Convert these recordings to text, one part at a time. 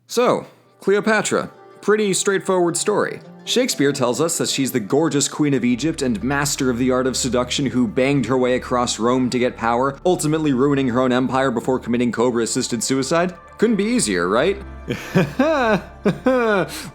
So, Cleopatra. Pretty straightforward story. Shakespeare tells us that she's the gorgeous queen of Egypt and master of the art of seduction who banged her way across Rome to get power, ultimately ruining her own empire before committing Cobra-assisted suicide. Couldn't be easier, right?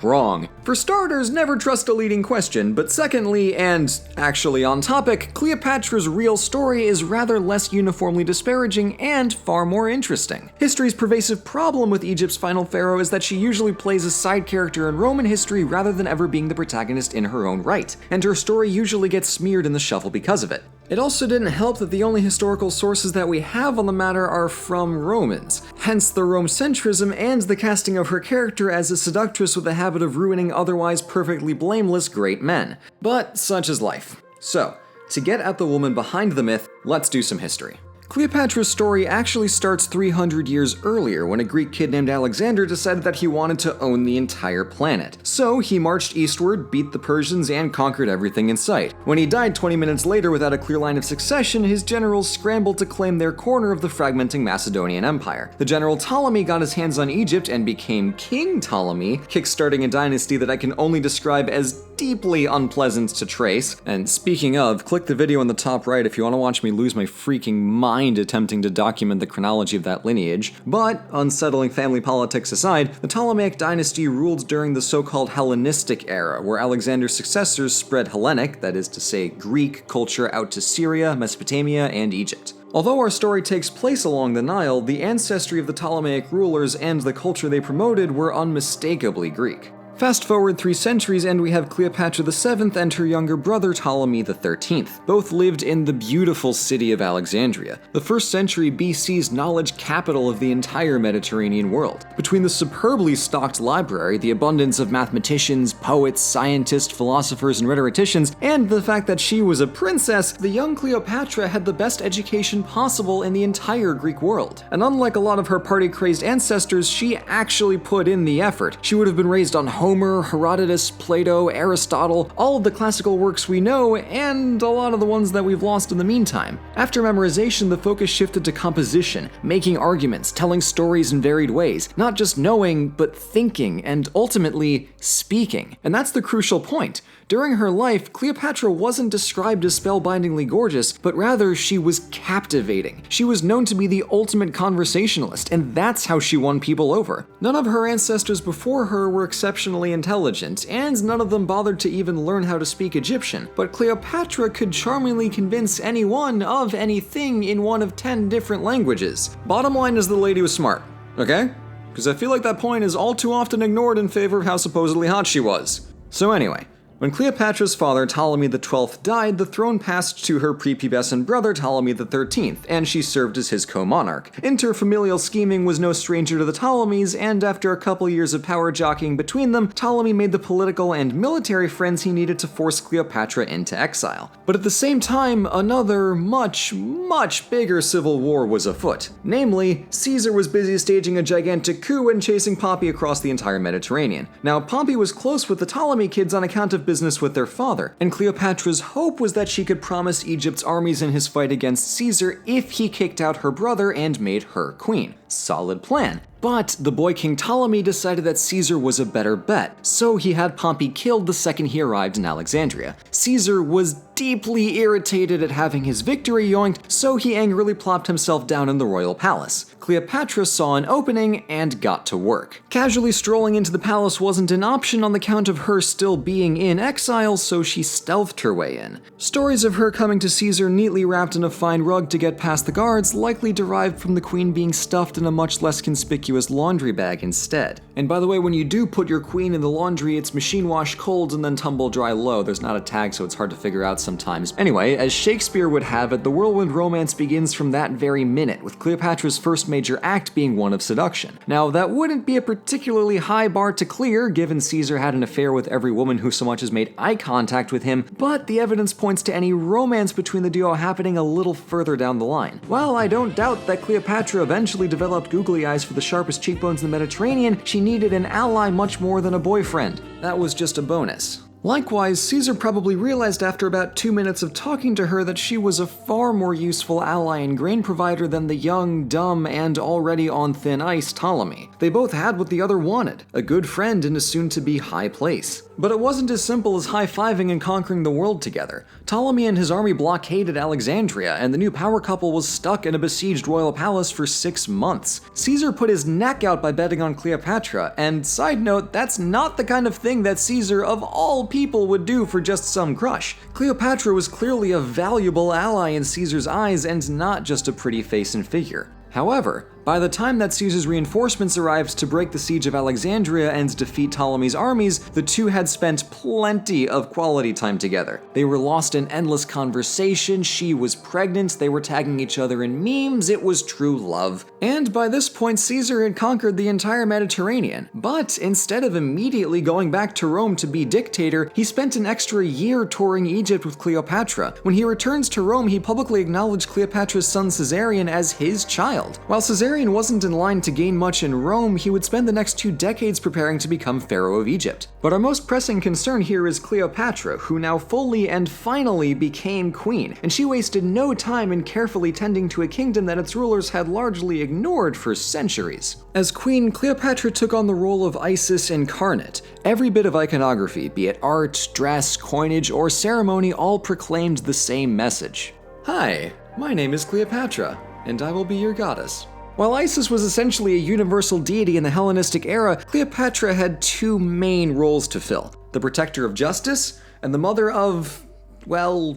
Wrong. For starters, never trust a leading question, but secondly, and actually on topic, Cleopatra's real story is rather less uniformly disparaging and far more interesting. History's pervasive problem with Egypt's final pharaoh is that she usually plays a side character in Roman history rather than ever being the protagonist in her own right, and her story usually gets smeared in the shuffle because of it. It also didn't help that the only historical sources that we have on the matter are from Romans, hence the Rome-centrism and the casting of her character as a seductress with a habit of ruining otherwise perfectly blameless great men. But such is life. So, to get at the woman behind the myth, let's do some history. Cleopatra's story actually starts 300 years earlier when a Greek kid named Alexander decided that he wanted to own the entire planet. So he marched eastward, beat the Persians, and conquered everything in sight. When he died 20 minutes later without a clear line of succession, his generals scrambled to claim their corner of the fragmenting Macedonian Empire. The general Ptolemy got his hands on Egypt and became King Ptolemy, kickstarting a dynasty that I can only describe as deeply unpleasant to trace. And speaking of, click the video on the top right if you want to watch me lose my freaking mind attempting to document the chronology of that lineage. But, unsettling family politics aside, the Ptolemaic dynasty ruled during the so-called Hellenistic era, where Alexander's successors spread Hellenic, that is to say Greek, culture out to Syria, Mesopotamia, and Egypt. Although our story takes place along the Nile, the ancestry of the Ptolemaic rulers and the culture they promoted were unmistakably Greek. Fast forward 3 centuries and we have Cleopatra VII and her younger brother Ptolemy XIII. Both lived in the beautiful city of Alexandria, the 1st century BC's knowledge capital of the entire Mediterranean world. Between the superbly stocked library, the abundance of mathematicians, poets, scientists, philosophers, and rhetoricians, and the fact that she was a princess, the young Cleopatra had the best education possible in the entire Greek world. And unlike a lot of her party-crazed ancestors, she actually put in the effort. She would have been raised on Homer, Herodotus, Plato, Aristotle, all of the classical works we know, and a lot of the ones that we've lost in the meantime. After memorization, the focus shifted to composition, making arguments, telling stories in varied ways, not just knowing, but thinking, and ultimately, speaking. And that's the crucial point. During her life, Cleopatra wasn't described as spellbindingly gorgeous, but rather she was captivating. She was known to be the ultimate conversationalist, and that's how she won people over. None of her ancestors before her were exceptionally intelligent, and none of them bothered to even learn how to speak Egyptian, but Cleopatra could charmingly convince anyone of anything in one of 10 different languages. Bottom line is the lady was smart, okay? Because I feel like that point is all too often ignored in favor of how supposedly hot she was. So anyway, when Cleopatra's father, Ptolemy XII, died, the throne passed to her prepubescent brother, Ptolemy XIII, and she served as his co-monarch. Interfamilial scheming was no stranger to the Ptolemies, and after a couple years of power jockeying between them, Ptolemy made the political and military friends he needed to force Cleopatra into exile. But at the same time, another, much bigger civil war was afoot. Namely, Caesar was busy staging a gigantic coup and chasing Pompey across the entire Mediterranean. Now, Pompey was close with the Ptolemy kids on account of business with their father, and Cleopatra's hope was that she could promise Egypt's armies in his fight against Caesar if he kicked out her brother and made her queen. Solid plan. But the boy King Ptolemy decided that Caesar was a better bet, so he had Pompey killed the second he arrived in Alexandria. Caesar was deeply irritated at having his victory yoinked, so he angrily plopped himself down in the royal palace. Cleopatra saw an opening and got to work. Casually strolling into the palace wasn't an option on the count of her still being in exile, so she stealthed her way in. Stories of her coming to Caesar neatly wrapped in a fine rug to get past the guards likely derived from the queen being stuffed in a much less conspicuous laundry bag instead. And by the way, when you do put your queen in the laundry, it's machine wash cold and then tumble dry low. There's not a tag, so it's hard to figure out sometimes. Anyway, as Shakespeare would have it, the whirlwind romance begins from that very minute, with Cleopatra's first major act being one of seduction. Now, that wouldn't be a particularly high bar to clear, given Caesar had an affair with every woman who so much as made eye contact with him, but the evidence points to any romance between the duo happening a little further down the line. While I don't doubt that Cleopatra eventually developed googly eyes for the sharpest cheekbones in the Mediterranean, she needed an ally much more than a boyfriend. That was just a bonus. Likewise, Caesar probably realized after about 2 minutes of talking to her that she was a far more useful ally and grain provider than the young, dumb, and already on thin ice Ptolemy. They both had what the other wanted, a good friend in a soon-to-be high place. But it wasn't as simple as high-fiving and conquering the world together. Ptolemy and his army blockaded Alexandria, and the new power couple was stuck in a besieged royal palace for 6 months. Caesar put his neck out by betting on Cleopatra, and side note, that's not the kind of thing that Caesar, of all people, would do for just some crush. Cleopatra was clearly a valuable ally in Caesar's eyes, and not just a pretty face and figure. However, by the time that Caesar's reinforcements arrived to break the siege of Alexandria and defeat Ptolemy's armies, the two had spent plenty of quality time together. They were lost in endless conversation, she was pregnant, they were tagging each other in memes, it was true love. And by this point, Caesar had conquered the entire Mediterranean. But instead of immediately going back to Rome to be dictator, he spent an extra year touring Egypt with Cleopatra. When he returns to Rome, he publicly acknowledged Cleopatra's son Caesarion as his child. While Caesarion wasn't in line to gain much in Rome, he would spend the next 2 decades preparing to become Pharaoh of Egypt. But our most pressing concern here is Cleopatra, who now fully and finally became queen, and she wasted no time in carefully tending to a kingdom that its rulers had largely ignored for centuries. As queen, Cleopatra took on the role of Isis incarnate. Every bit of iconography, be it art, dress, coinage, or ceremony, all proclaimed the same message. Hi, my name is Cleopatra, and I will be your goddess. While Isis was essentially a universal deity in the Hellenistic era, Cleopatra had 2 main roles to fill: the protector of justice and the mother of, well,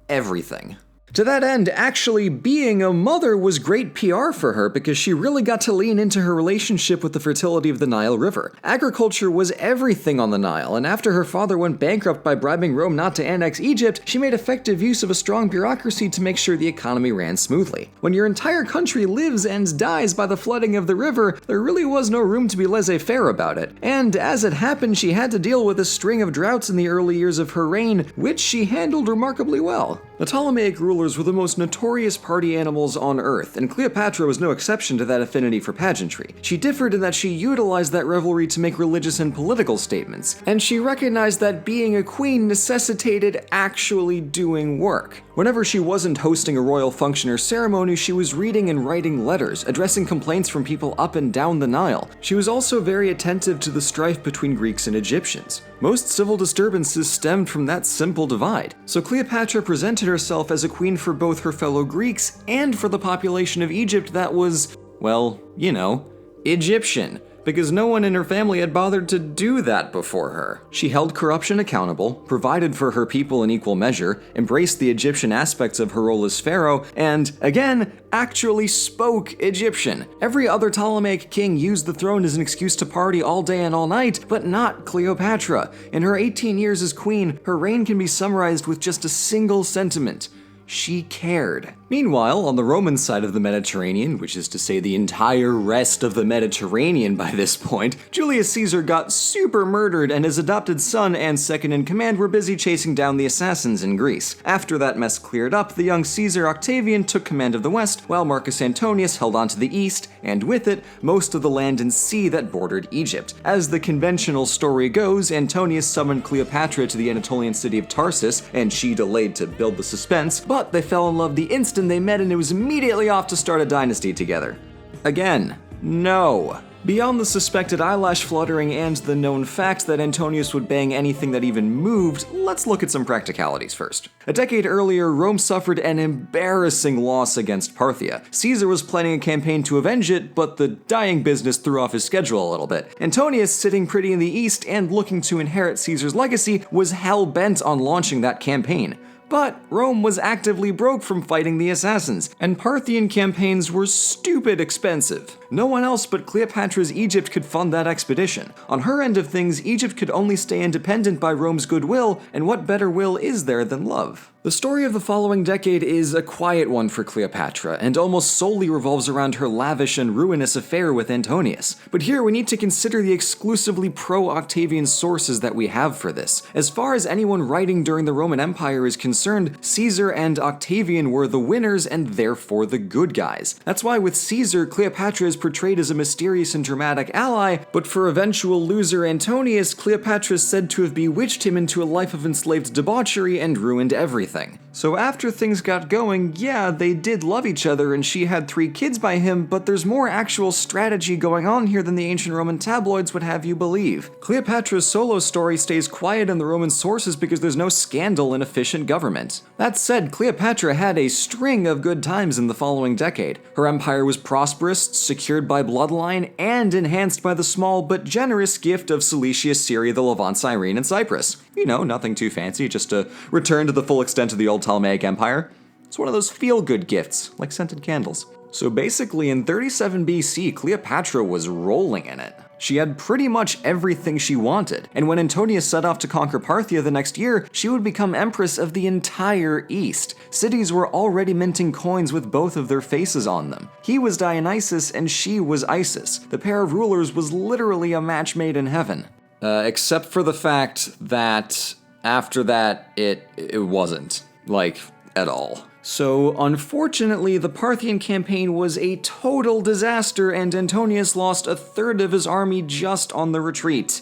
everything. To that end, actually being a mother was great PR for her because she really got to lean into her relationship with the fertility of the Nile River. Agriculture was everything on the Nile, and after her father went bankrupt by bribing Rome not to annex Egypt, she made effective use of a strong bureaucracy to make sure the economy ran smoothly. When your entire country lives and dies by the flooding of the river, there really was no room to be laissez-faire about it. And as it happened, she had to deal with a string of droughts in the early years of her reign, which she handled remarkably well. The Ptolemaic rulers were the most notorious party animals on Earth, and Cleopatra was no exception to that affinity for pageantry. She differed in that she utilized that revelry to make religious and political statements, and she recognized that being a queen necessitated actually doing work. Whenever she wasn't hosting a royal function or ceremony, she was reading and writing letters, addressing complaints from people up and down the Nile. She was also very attentive to the strife between Greeks and Egyptians. Most civil disturbances stemmed from that simple divide, so Cleopatra presented herself as a queen for both her fellow Greeks and for the population of Egypt that was, well, you know, Egyptian, because no one in her family had bothered to do that before her. She held corruption accountable, provided for her people in equal measure, embraced the Egyptian aspects of her role as pharaoh, and, again, actually spoke Egyptian. Every other Ptolemaic king used the throne as an excuse to party all day and all night, but not Cleopatra. In her 18 years as queen, her reign can be summarized with just a single sentiment: she cared. Meanwhile, on the Roman side of the Mediterranean, which is to say the entire rest of the Mediterranean by this point, Julius Caesar got super murdered and his adopted son and second-in-command were busy chasing down the assassins in Greece. After that mess cleared up, the young Caesar Octavian took command of the west, while Marcus Antonius held on to the east, and with it, most of the land and sea that bordered Egypt. As the conventional story goes, Antonius summoned Cleopatra to the Anatolian city of Tarsus, and she delayed to build the suspense, but they fell in love the instant they met and it was immediately off to start a dynasty together. Again, no. Beyond the suspected eyelash fluttering and the known fact that Antonius would bang anything that even moved, let's look at some practicalities first. A decade earlier, Rome suffered an embarrassing loss against Parthia. Caesar was planning a campaign to avenge it, but the dying business threw off his schedule a little bit. Antonius, sitting pretty in the east and looking to inherit Caesar's legacy, was hell-bent on launching that campaign. But Rome was actively broke from fighting the assassins, and Parthian campaigns were stupid expensive. No one else but Cleopatra's Egypt could fund that expedition. On her end of things, Egypt could only stay independent by Rome's goodwill, and what better will is there than love? The story of the following decade is a quiet one for Cleopatra, and almost solely revolves around her lavish and ruinous affair with Antonius. But here we need to consider the exclusively pro-Octavian sources that we have for this. As far as anyone writing during the Roman Empire is concerned, Caesar and Octavian were the winners and therefore the good guys. That's why with Caesar, Cleopatra is portrayed as a mysterious and dramatic ally, but for eventual loser Antonius, Cleopatra is said to have bewitched him into a life of enslaved debauchery and ruined everything. So after things got going, yeah, they did love each other and she had 3 kids by him, but there's more actual strategy going on here than the ancient Roman tabloids would have you believe. Cleopatra's solo story stays quiet in the Roman sources because there's no scandal and efficient government. That said, Cleopatra had a string of good times in the following decade. Her empire was prosperous, secured by bloodline, and enhanced by the small but generous gift of Cilicia, Syria, the Levant, Cyrene, and Cyprus. You know, nothing too fancy, just a return to the full extent of the old Ptolemaic Empire. It's one of those feel-good gifts, like scented candles. So basically, in 37 BC, Cleopatra was rolling in it. She had pretty much everything she wanted, and when Antonius set off to conquer Parthia the next year, she would become empress of the entire East. Cities were already minting coins with both of their faces on them. He was Dionysus and she was Isis. The pair of rulers was literally a match made in heaven. Except for the fact that after that, it wasn't. Like, at all. So, unfortunately, the Parthian campaign was a total disaster and Antonius lost 1/3 of his army just on the retreat.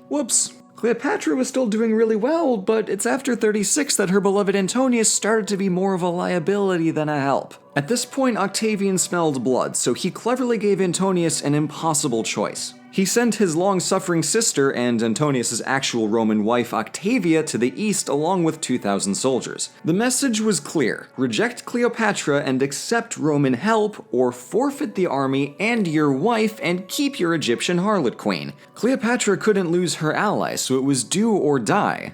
Whoops. Cleopatra was still doing really well, but it's after 36 that her beloved Antonius started to be more of a liability than a help. At this point, Octavian smelled blood, so he cleverly gave Antonius an impossible choice. He sent his long-suffering sister and Antonius' actual Roman wife Octavia to the east along with 2,000 soldiers. The message was clear: reject Cleopatra and accept Roman help, or forfeit the army and your wife and keep your Egyptian harlot queen. Cleopatra couldn't lose her ally, so it was do or die.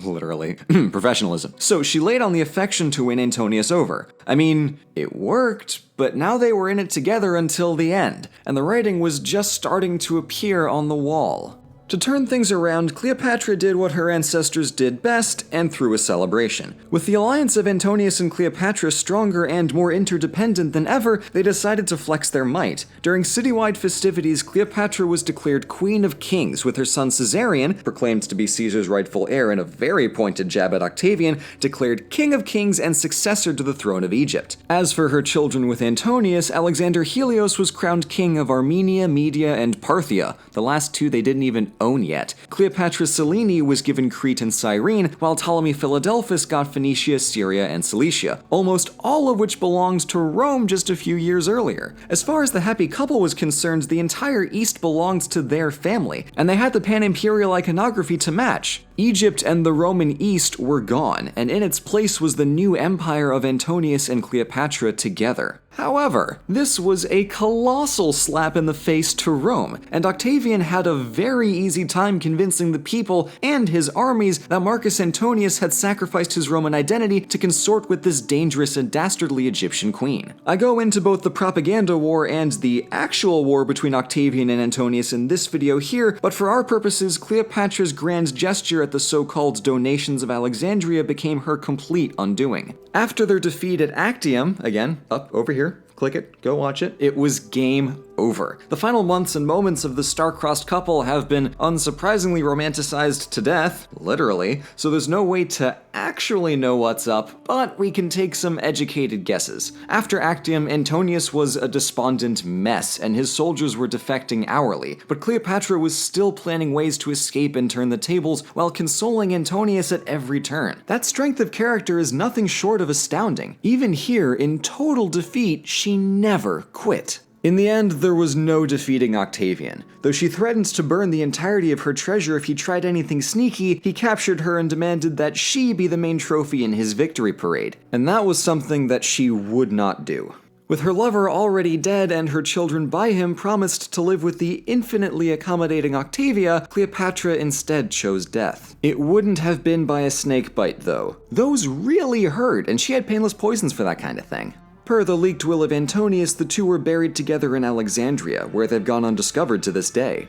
Literally. Professionalism. So she laid on the affection to win Antonius over. I mean, it worked, but now they were in it together until the end, and the writing was just starting to appear on the wall. To turn things around, Cleopatra did what her ancestors did best and threw a celebration. With the alliance of Antonius and Cleopatra stronger and more interdependent than ever, they decided to flex their might. During citywide festivities, Cleopatra was declared Queen of Kings, with her son Caesarion, proclaimed to be Caesar's rightful heir and a very pointed jab at Octavian, declared King of Kings and successor to the throne of Egypt. As for her children with Antonius, Alexander Helios was crowned King of Armenia, Media, and Parthia. The last 2 they didn't even own yet. Cleopatra Selene was given Crete and Cyrene, while Ptolemy Philadelphus got Phoenicia, Syria, and Cilicia, almost all of which belonged to Rome just a few years earlier. As far as the happy couple was concerned, the entire East belonged to their family, and they had the pan-imperial iconography to match. Egypt and the Roman East were gone, and in its place was the new empire of Antonius and Cleopatra together. However, this was a colossal slap in the face to Rome, and Octavian had a very easy time convincing the people and his armies that Marcus Antonius had sacrificed his Roman identity to consort with this dangerous and dastardly Egyptian queen. I go into both the propaganda war and the actual war between Octavian and Antonius in this video here, but for our purposes, Cleopatra's grand gesture at the so-called donations of Alexandria became her complete undoing. After their defeat at Actium, again, up over here, click it, go watch it, it was game over. The final months and moments of the star-crossed couple have been unsurprisingly romanticized to death, literally, so there's no way to actually know what's up, but we can take some educated guesses. After Actium, Antonius was a despondent mess, and his soldiers were defecting hourly, but Cleopatra was still planning ways to escape and turn the tables while consoling Antonius at every turn. That strength of character is nothing short of astounding. Even here, in total defeat, she never quit. In the end, there was no defeating Octavian. Though she threatened to burn the entirety of her treasure if he tried anything sneaky, he captured her and demanded that she be the main trophy in his victory parade. And that was something that she would not do. With her lover already dead and her children by him promised to live with the infinitely accommodating Octavia, Cleopatra instead chose death. It wouldn't have been by a snake bite, though. Those really hurt, and she had painless poisons for that kind of thing. Per the leaked will of Antonius, the two were buried together in Alexandria, where they've gone undiscovered to this day.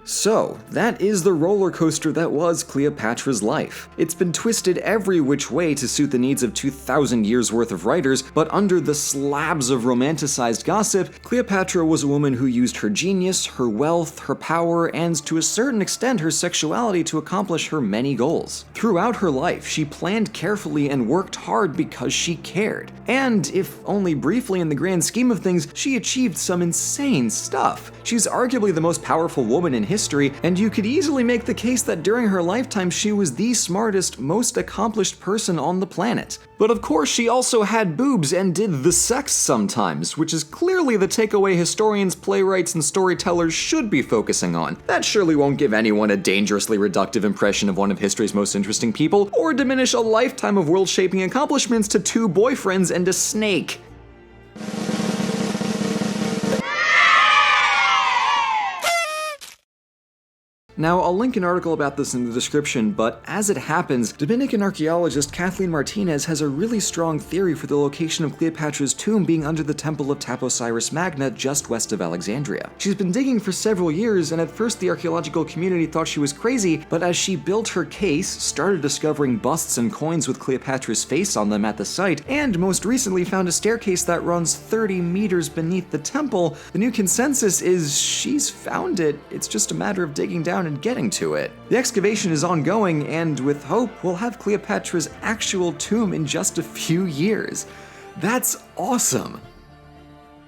So, that is the roller coaster that was Cleopatra's life. It's been twisted every which way to suit the needs of 2,000 years worth of writers, but under the slabs of romanticized gossip, Cleopatra was a woman who used her genius, her wealth, her power, and to a certain extent her sexuality to accomplish her many goals. Throughout her life, she planned carefully and worked hard because she cared. And, if only briefly in the grand scheme of things, she achieved some insane stuff. She's arguably the most powerful woman in history, and you could easily make the case that during her lifetime she was the smartest, most accomplished person on the planet. But of course she also had boobs and did the sex sometimes, which is clearly the takeaway historians, playwrights, and storytellers should be focusing on. That surely won't give anyone a dangerously reductive impression of one of history's most interesting people, or diminish a lifetime of world-shaping accomplishments to 2 boyfriends and a snake. Now, I'll link an article about this in the description, but as it happens, Dominican archaeologist Kathleen Martinez has a really strong theory for the location of Cleopatra's tomb being under the temple of Taposiris Magna just west of Alexandria. She's been digging for several years, and at first the archaeological community thought she was crazy, but as she built her case, started discovering busts and coins with Cleopatra's face on them at the site, and most recently found a staircase that runs 30 meters beneath the temple, the new consensus is she's found it. It's just a matter of digging down and getting to it. The excavation is ongoing, and with hope, we'll have Cleopatra's actual tomb in just a few years. That's awesome!